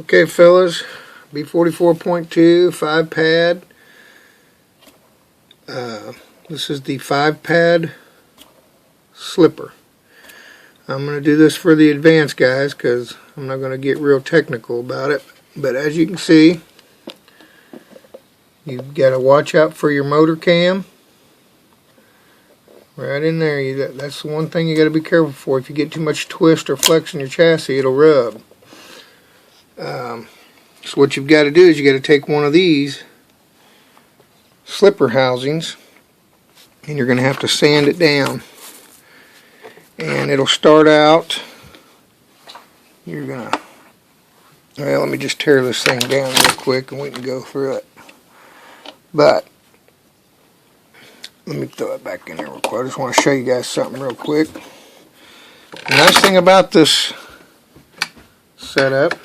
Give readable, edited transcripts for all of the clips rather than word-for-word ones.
Okay, fellas, B44.2 5 pad. This is the 5 pad slipper. I'm going to do this for the advanced guys because I'm not going to get real technical about it. But as you can see, you've got to watch out for your motor cam. Right in there, that's the one thing you got to be careful for. If you get too much twist or flex in your chassis, it'll rub. So what you've got to do is you got to take one of these slipper housings and you're going to have to sand it down. And it'll start out, you're going to, well, let me just tear this thing down real quick and we can go through it. But let me throw it back in there real quick. I just want to show you guys something real quick. The nice thing about this setup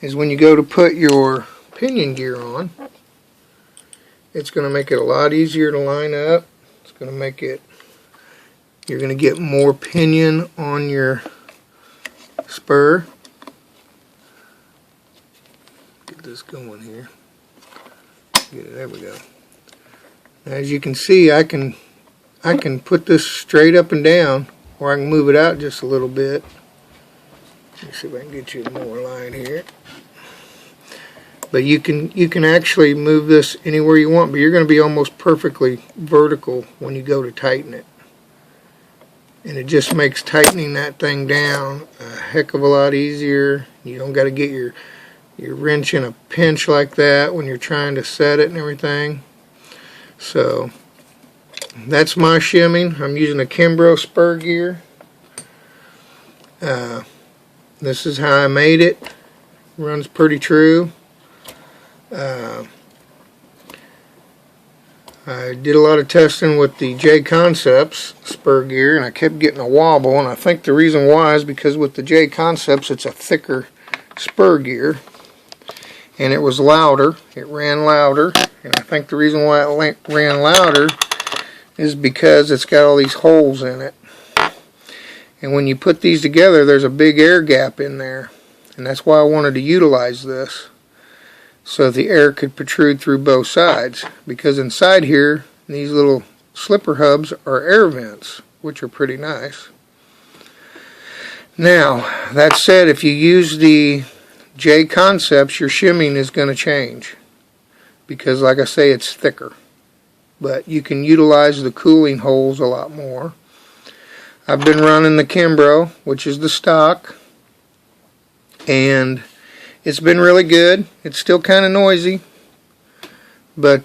is when you go to put your pinion gear on, it's going to make it a lot easier to line up. It's going to make it, you're going to get more pinion on your spur. Get this going here. Get it, there we go. As you can see, I can put this straight up and down, or I can move it out just a little bit. Let me see if I can get you more line here. But you can actually move this anywhere you want, but you're going to be almost perfectly vertical when you go to tighten it. And it just makes tightening that thing down a heck of a lot easier. You don't got to get your wrench in a pinch like that when you're trying to set it and everything. So that's my shimming. I'm using a Kimbrough spur gear. This is how I made it. Runs pretty true. I did a lot of testing with the J Concepts spur gear and I kept getting a wobble, and I think the reason why is because with the J Concepts it's a thicker spur gear and it was louder, it ran louder, and I think the reason why it ran louder is because it's got all these holes in it, and when you put these together there's a big air gap in there, and that's why I wanted to utilize this so the air could protrude through both sides, because inside here these little slipper hubs are air vents, which are pretty nice. Now that said, if you use the J Concepts, your shimming is going to change because, like I say, it's thicker, but you can utilize the cooling holes a lot more. I've been running the Kimbrough, which is the stock, and it's been really good. It's still kind of noisy, but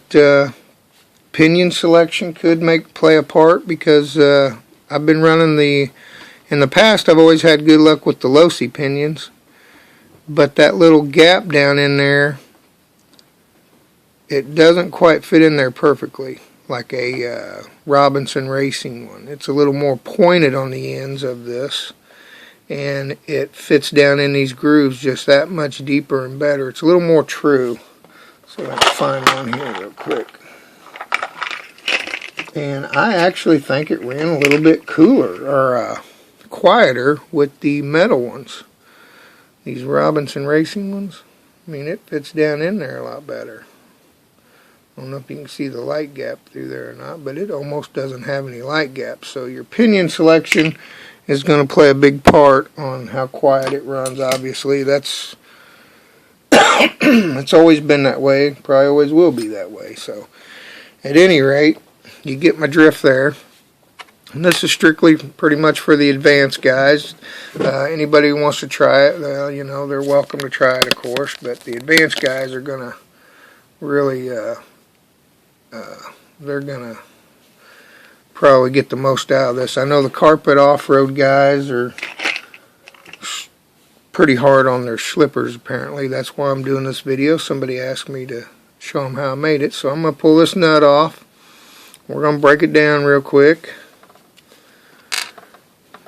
pinion selection could play a part because I've been running in the past I've always had good luck with the Losi pinions, but that little gap down in there, it doesn't quite fit in there perfectly like a Robinson Racing one. It's a little more pointed on the ends of this, and it fits down in these grooves just that much deeper and better. It's a little more true. So let's find one here real quick. And I actually think it ran a little bit cooler or quieter with the metal ones. These Robinson Racing ones, I mean, it fits down in there a lot better. I don't know if you can see the light gap through there or not, but it almost doesn't have any light gaps. So your pinion selection is going to play a big part on how quiet it runs. Obviously, that's it's always been that way, probably always will be that way. So at any rate, you get my drift there. And this is strictly pretty much for the advanced guys. Anybody who wants to try it, well, you know, they're welcome to try it, of course, but the advanced guys are going to really they're going to probably get the most out of this. I know the carpet off-road guys are pretty hard on their slippers, apparently. That's why I'm doing this video. Somebody asked me to show them how I made it. So I'm going to pull this nut off. We're going to break it down real quick.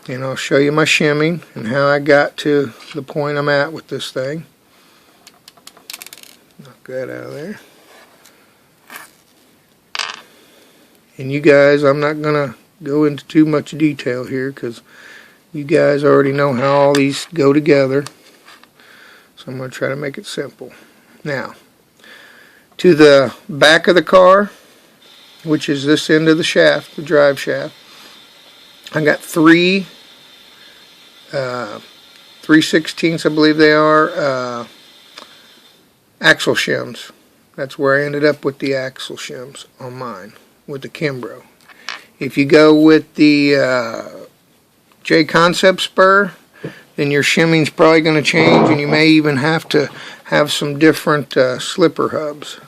And I'll show you my shimming and how I got to the point I'm at with this thing. Knock that out of there. And you guys, I'm not going to go into too much detail here because you guys already know how all these go together. So I'm going to try to make it simple. Now, to the back of the car, which is this end of the shaft, the drive shaft, I got three 3/16, I believe they are, axle shims. That's where I ended up with the axle shims on mine, with the Kimbrough. If you go with the J Concept spur, then your shimming's probably going to change, and you may even have to have some different slipper hubs.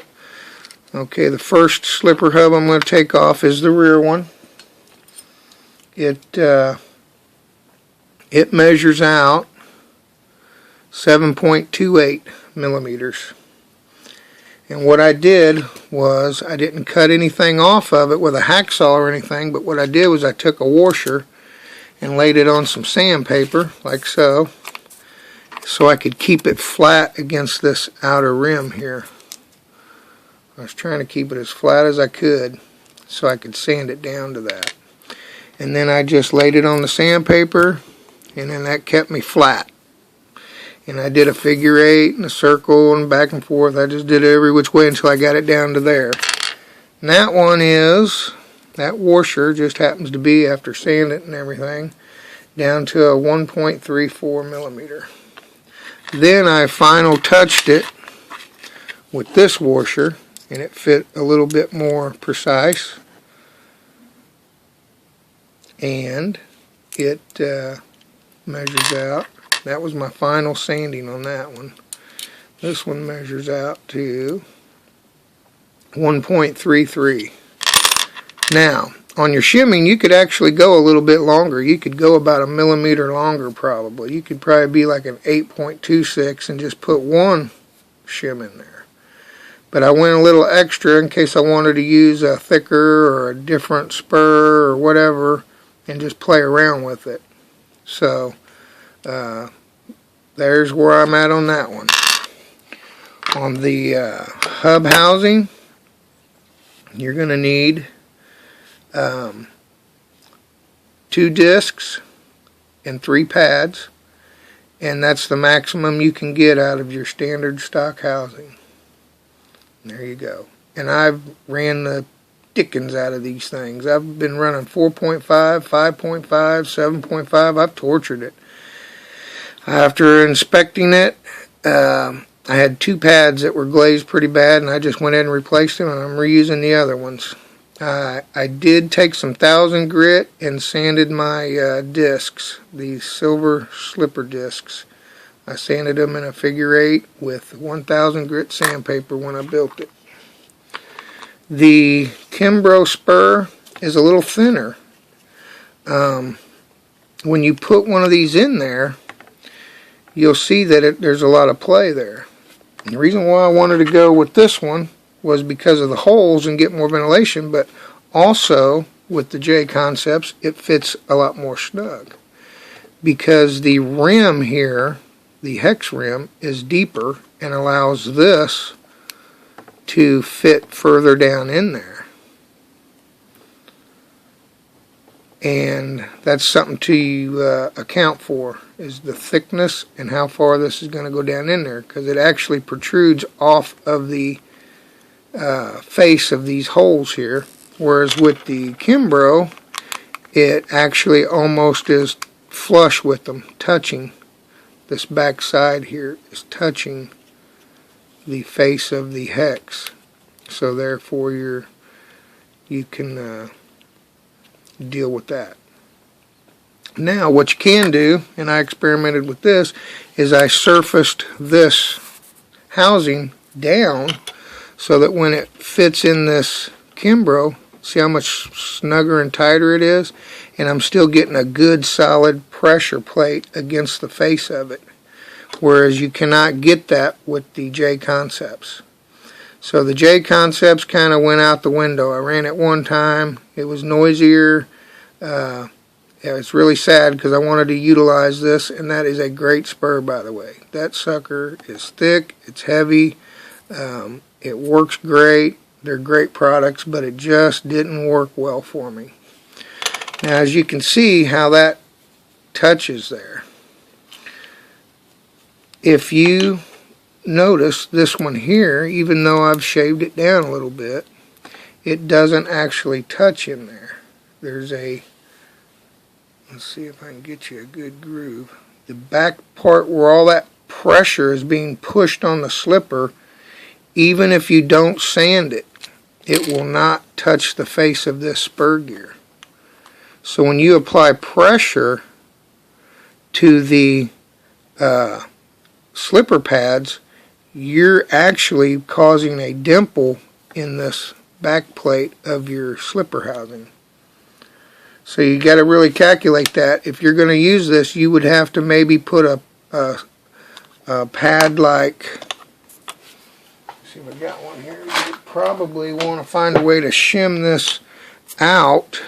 Okay, the first slipper hub I'm going to take off is the rear one. It measures out 7.28 millimeters. And what I did was, I didn't cut anything off of it with a hacksaw or anything, but what I did was I took a washer and laid it on some sandpaper, like so I could keep it flat against this outer rim here. I was trying to keep it as flat as I could so I could sand it down to that. And then I just laid it on the sandpaper, and then that kept me flat. And I did a figure 8 and a circle and back and forth. I just did it every which way until I got it down to there. And that one is, that washer just happens to be, after sanding it and everything, down to a 1.34 millimeter. Then I final touched it with this washer, and it fit a little bit more precise. And it measures out. That was my final sanding on that one. This one measures out to 1.33. Now, on your shimming, you could actually go a little bit longer. You could go about a millimeter longer probably. You could probably be like an 8.26 and just put one shim in there. But I went a little extra in case I wanted to use a thicker or a different spur or whatever and just play around with it. So, there's where I'm at on that one. On the hub housing, you're going to need 2 discs and 3 pads, and that's the maximum you can get out of your standard stock housing. And there you go. And I've ran the dickens out of these things. I've been running 4.5, 5.5, 7.5. I've tortured it. After inspecting it, I had 2 pads that were glazed pretty bad, and I just went ahead and replaced them, and I'm reusing the other ones. I did take some 1000 grit and sanded my discs, these silver slipper discs. I sanded them in a figure 8 with 1000 grit sandpaper when I built it. The Kimbrough spur is a little thinner. When you put one of these in there, you'll see that there's a lot of play there. And the reason why I wanted to go with this one was because of the holes and get more ventilation, but also with the J Concepts, it fits a lot more snug. Because the rim here, the hex rim, is deeper and allows this to fit further down in there. And that's something to account for, is the thickness and how far this is going to go down in there, because it actually protrudes off of the face of these holes here, whereas with the Kimbrough, it actually almost is flush with them, touching. This back side here is touching the face of the hex, so therefore you can deal with that. Now what you can do, and I experimented with this, is I surfaced this housing down so that when it fits in this Kimbrough, see how much snugger and tighter it is, and I'm still getting a good solid pressure plate against the face of it, whereas you cannot get that with the J Concepts. So the J Concepts kind of went out the window. I ran it one time. It was noisier. It's really sad because I wanted to utilize this, and that is a great spur, by the way. That sucker is thick. It's heavy. It works great. They're great products, but it just didn't work well for me. Now, as you can see how that touches there. If you notice this one here, even though I've shaved it down a little bit, it doesn't actually touch in there. There's a, let's see if I can get you a good groove. The back part where all that pressure is being pushed on the slipper, even if you don't sand it, it will not touch the face of this spur gear. So when you apply pressure to the slipper pads, you're actually causing a dimple in this back plate of your slipper housing. So you got to really calculate that. If you're going to use this, you would have to maybe put a pad like, let's see if I got one here. You probably want to find a way to shim this out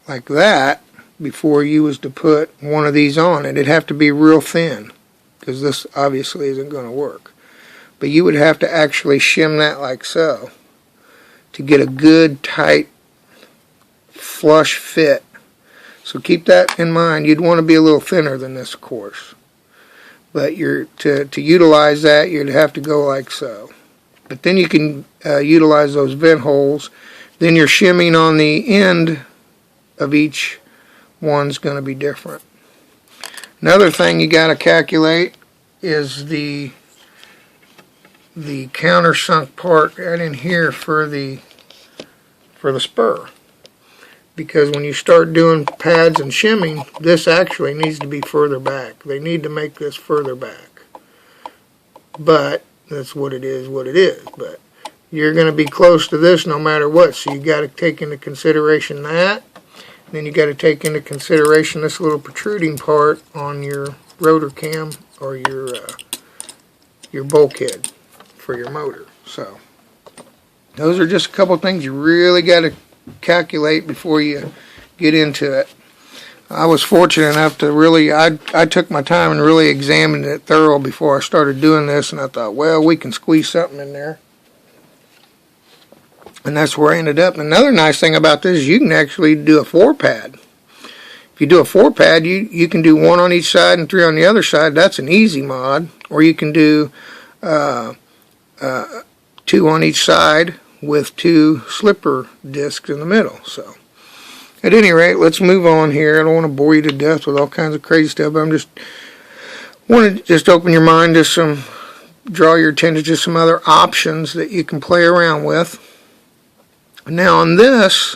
like that before you was to put one of these on. It'd have to be real thin, because this obviously isn't going to work. But you would have to actually shim that like so to get a good tight flush fit. So keep that in mind. You'd want to be a little thinner than this, of course. But to utilize that, you'd have to go like so. But then you can utilize those vent holes. Then your shimming on the end of each one's going to be different. Another thing you got to calculate is the countersunk part right in here for the spur. Because when you start doing pads and shimming, this actually needs to be further back. They need to make this further back. But that's what it is, But you're going to be close to this no matter what. So you got to take into consideration that. Then you got to take into consideration this little protruding part on your rotor cam or your bulkhead for your motor. So those are just a couple of things you really got to calculate before you get into it. I was fortunate enough to really, I took my time and really examined it thorough before I started doing this, and I thought, well, we can squeeze something in there. And that's where I ended up. And another nice thing about this is you can actually do a 4-pad. If you do a 4-pad, you can do 1 on each side and 3 on the other side. That's an easy mod. Or you can do 2 on each side with 2 slipper discs in the middle. So, at any rate, let's move on here. I don't want to bore you to death with all kinds of crazy stuff, but I'm just want to just open your mind to draw your attention to some other options that you can play around with. Now on this,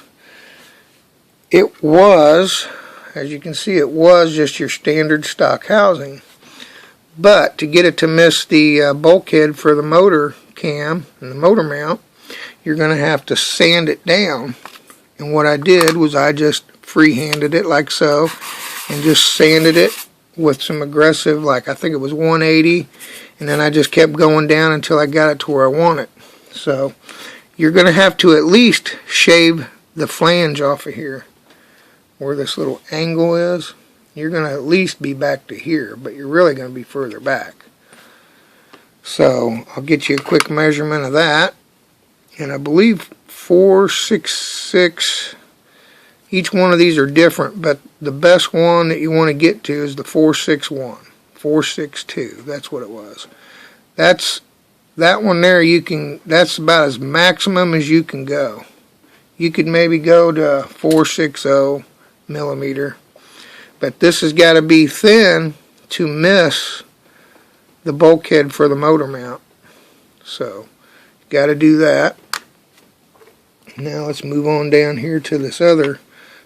it was, as you can see, it was just your standard stock housing. But to get it to miss the bulkhead for the motor cam and the motor mount, you're going to have to sand it down. And what I did was I just freehanded it like so and just sanded it with some aggressive, like I think it was 180, and then I just kept going down until I got it to where I want it. So you're going to have to at least shave the flange off of here where this little angle is. You're going to at least be back to here, but you're really going to be further back. So I'll get you a quick measurement of that. And I believe 466, each one of these are different, but the best one that you want to get to is the 461, 462, that's what it was. That one there, that's about as maximum as you can go. You could maybe go to 460 millimeter, but this has got to be thin to miss the bulkhead for the motor mount. So, got to do that. Now let's move on down here to this other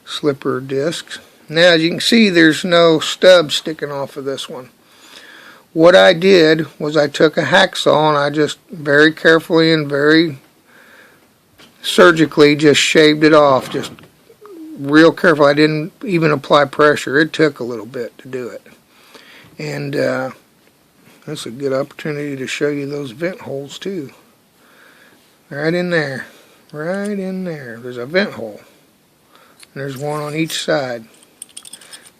slipper disc. Now as you can see, there's no stub sticking off of this one. What I did was I took a hacksaw and I just very carefully and very surgically just shaved it off, just real careful. I didn't even apply pressure. It took a little bit to do it. And that's a good opportunity to show you those vent holes too. Right in there. Right in there. There's a vent hole. And there's one on each side.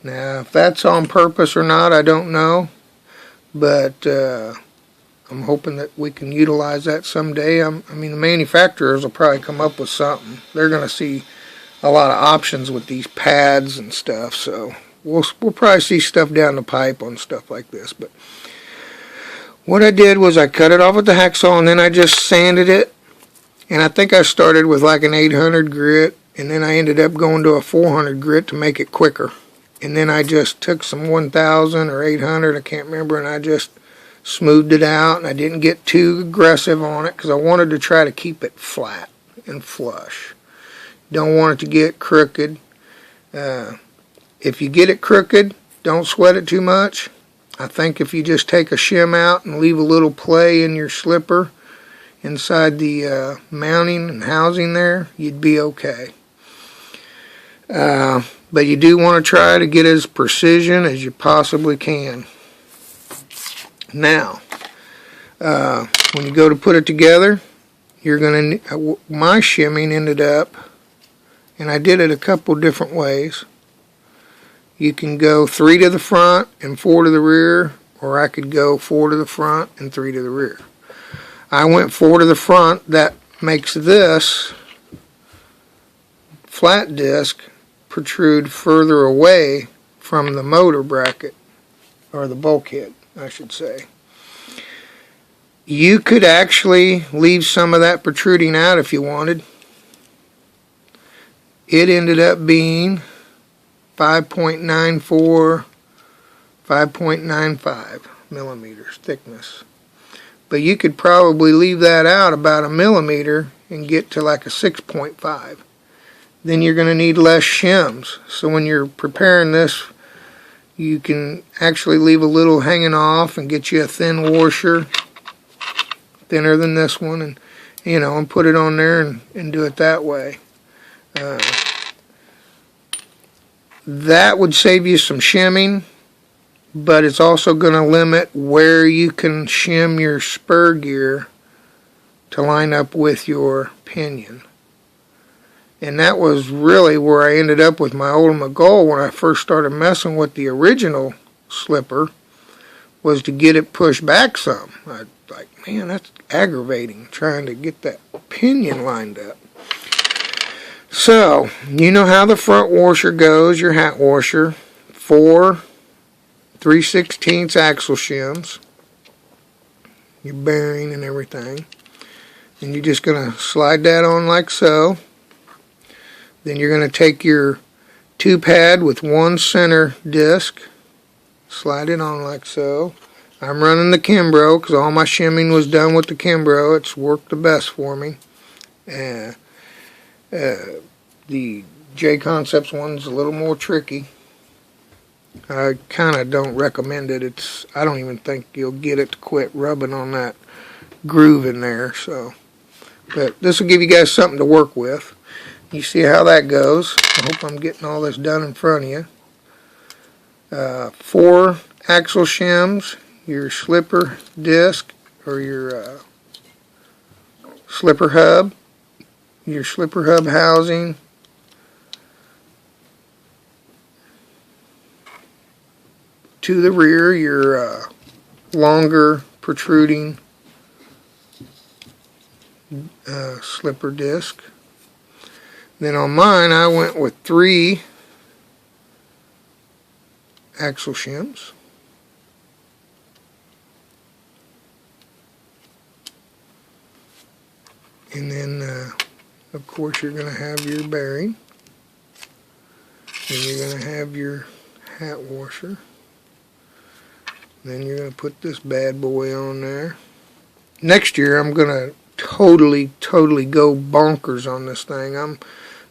Now, if that's on purpose or not, I don't know. But I'm hoping that we can utilize that someday. I mean, the manufacturers will probably come up with something. They're going to see a lot of options with these pads and stuff. So we'll probably see stuff down the pipe on stuff like this. But what I did was I cut it off with the hacksaw and then I just sanded it. And I think I started with like an 800 grit, and then I ended up going to a 400 grit to make it quicker. And then I just took some 1000 or 800, I can't remember, and I just smoothed it out. And I didn't get too aggressive on it because I wanted to try to keep it flat and flush. Don't want it to get crooked. If you get it crooked, don't sweat it too much. I think if you just take a shim out and leave a little play in your slipper inside the mounting and housing there, you'd be okay. But you do want to try to get as precision as you possibly can. Now, when you go to put it together, you're going to, my shimming ended up, and I did it a couple different ways. You can go 3 to the front and 4 to the rear, or I could go 4 to the front and 3 to the rear. I went 4 to the front. That makes this flat disc protrude further away from the motor bracket, or the bulkhead, I should say. You could actually leave some of that protruding out if you wanted. It ended up being 5.94, 5.95 millimeters thickness. But you could probably leave that out about a millimeter and get to like a 6.5. Then you're going to need less shims. So when you're preparing this, you can actually leave a little hanging off and get you a thin washer, thinner than this one, and and put it on there and do it that way. That would save you some shimming, but it's also going to limit where you can shim your spur gear to line up with your pinion. And that was really where I ended up with my ultimate goal when I first started messing with the original slipper, was to get it pushed back some. I like, man, that's aggravating, trying to get that pinion lined up. So, you know how the front washer goes, your hat washer. 4 3/16 axle shims, your bearing and everything. And you're just going to slide that on like so. Then you're going to take your 2-pad with 1 center disc, slide it on like so. I'm running the Kimbrough because all my shimming was done with the Kimbrough. It's worked the best for me. The J Concepts one's a little more tricky. I kind of don't recommend it. I don't even think you'll get it to quit rubbing on that groove in there. So, but this will give you guys something to work with. You see how that goes. I hope I'm getting all this done in front of you. 4 axle shims, your slipper disc, or your slipper hub, your slipper hub housing, to the rear, your longer protruding slipper disc. Then on mine, I went with 3 axle shims. And then, of course, you're going to have your bearing. And you're going to have your hat washer. Then you're going to put this bad boy on there. Next year, I'm going to totally go bonkers on this thing. I'm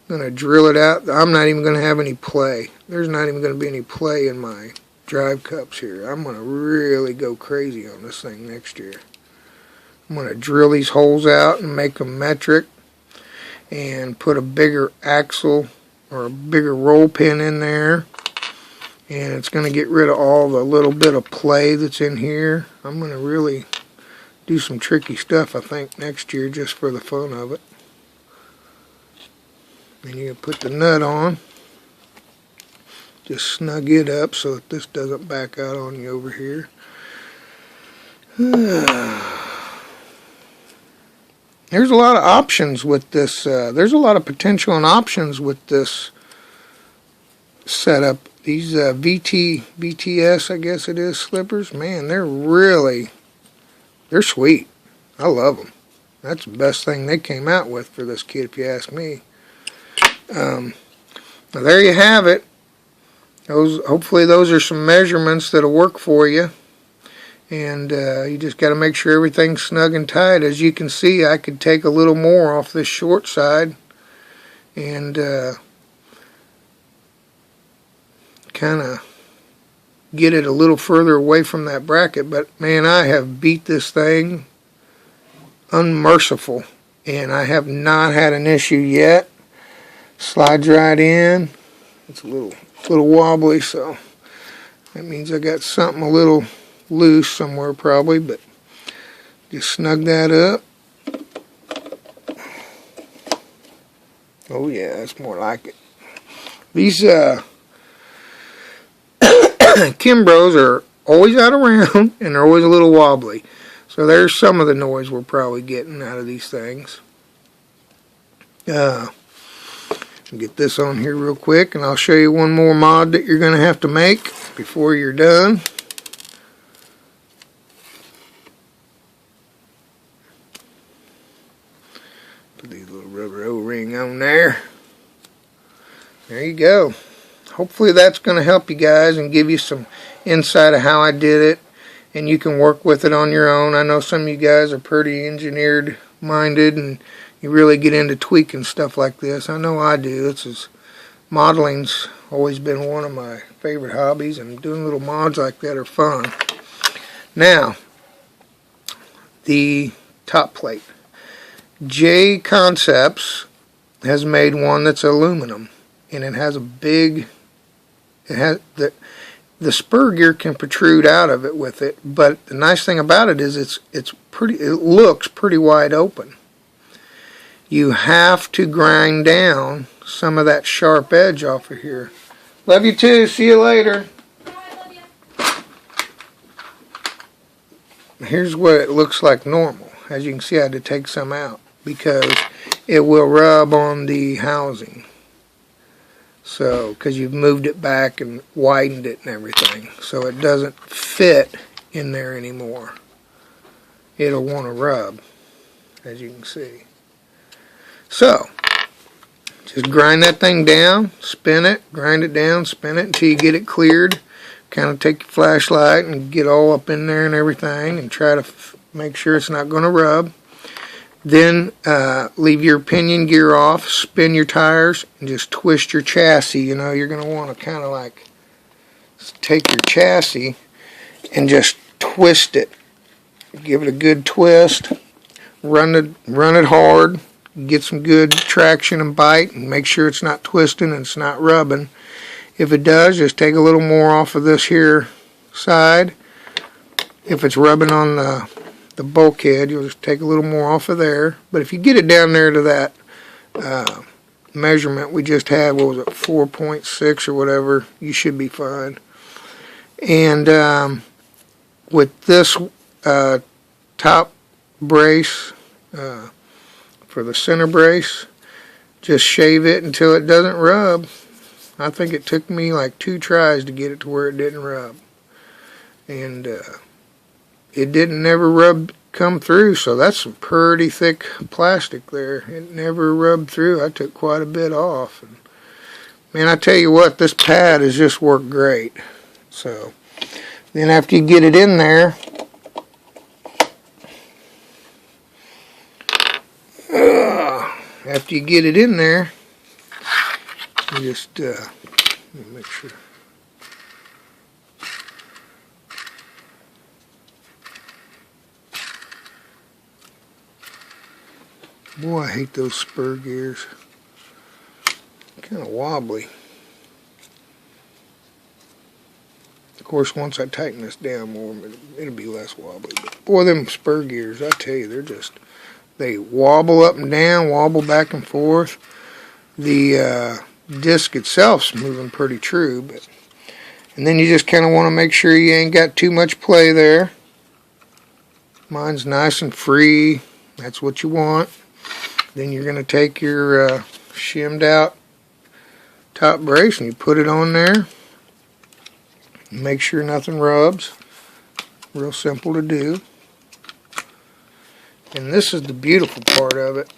going to drill it out. I'm not even going to have any play. There's not even going to be any play in my drive cups here. I'm going to really go crazy on this thing next year. I'm going to drill these holes out and make them metric and put a bigger axle or a bigger roll pin in there. And it's going to get rid of all the little bit of play that's in here. I'm going to really do some tricky stuff, I think, next year just for the fun of it. And you put the nut on. Just snug it up so that this doesn't back out on you over here. There's a lot of options with this. There's a lot of potential and options with this setup. These BTS, I guess it is, slippers, man, they're really they're sweet. I love them. That's the best thing they came out with for this kit, if you ask me. Now there you have it. Hopefully those are some measurements that'll work for you. And you just got to make sure everything's snug and tight. As you can see, I could take a little more off this short side and kind of get it a little further away from that bracket. But man, I have beat this thing unmerciful, and I have not had an issue yet. Slides right in. It's a little wobbly, so that means I got something a little loose somewhere probably, but just snug that up. Oh yeah, that's more like it. These Kimbros are always out around, and they're always a little wobbly. So there's some of the noise we're probably getting out of these things. Get this on here real quick, and I'll show you one more mod that you're going to have to make before you're done. Put these little rubber O-ring on there. There you go. Hopefully that's going to help you guys and give you some insight of how I did it, and you can work with it on your own. I know some of you guys are pretty engineered minded and you really get into tweaking stuff like this. I know I do. Modeling's always been one of my favorite hobbies, and doing little mods like that are fun. Now, the top plate. J Concepts has made one that's aluminum, and it has the spur gear can protrude out of it with it, but the nice thing about it is it looks pretty wide open. You have to grind down some of that sharp edge off of here. Love you too. See you later. Here's what it looks like normal. As you can see, I had to take some out because it will rub on the housing. So, because you've moved it back and widened it and everything, so it doesn't fit in there anymore. It'll want to rub, as you can see. So, just grind that thing down, spin it, grind it down, spin it until you get it cleared. Kind of take your flashlight and get all up in there and everything, and try to make sure it's not going to rub. Then leave your pinion gear off, spin your tires, and just twist your chassis. You know, you're going to want to kind of like take your chassis and just twist it. Give it a good twist. Run it hard. Get some good traction and bite, and make sure it's not twisting and it's not rubbing. If it does, just take a little more off of this here side. If it's rubbing on the bulkhead, you'll just take a little more off of there. But if you get it down there to that measurement we just had, what was it, 4.6 or whatever, you should be fine. And with this top brace for the center brace, just shave it until it doesn't rub. I think it took me like 2 tries to get it to where it didn't rub. And it didn't never come through, so that's some pretty thick plastic there. It never rubbed through. I took quite a bit off. And man, I tell you what, this pad has just worked great. So then after you get it in there, you just let me make sure. Boy, I hate those spur gears. Kind of wobbly. Of course, once I tighten this down more, it'll be less wobbly. But boy, them spur gears, I tell you, they wobble up and down, wobble back and forth. The disc itself's moving pretty true, and then you just kind of want to make sure you ain't got too much play there. Mine's nice and free. That's what you want. Then you're going to take your shimmed out top brace and you put it on there. Make sure nothing rubs. Real simple to do. And this is the beautiful part of it.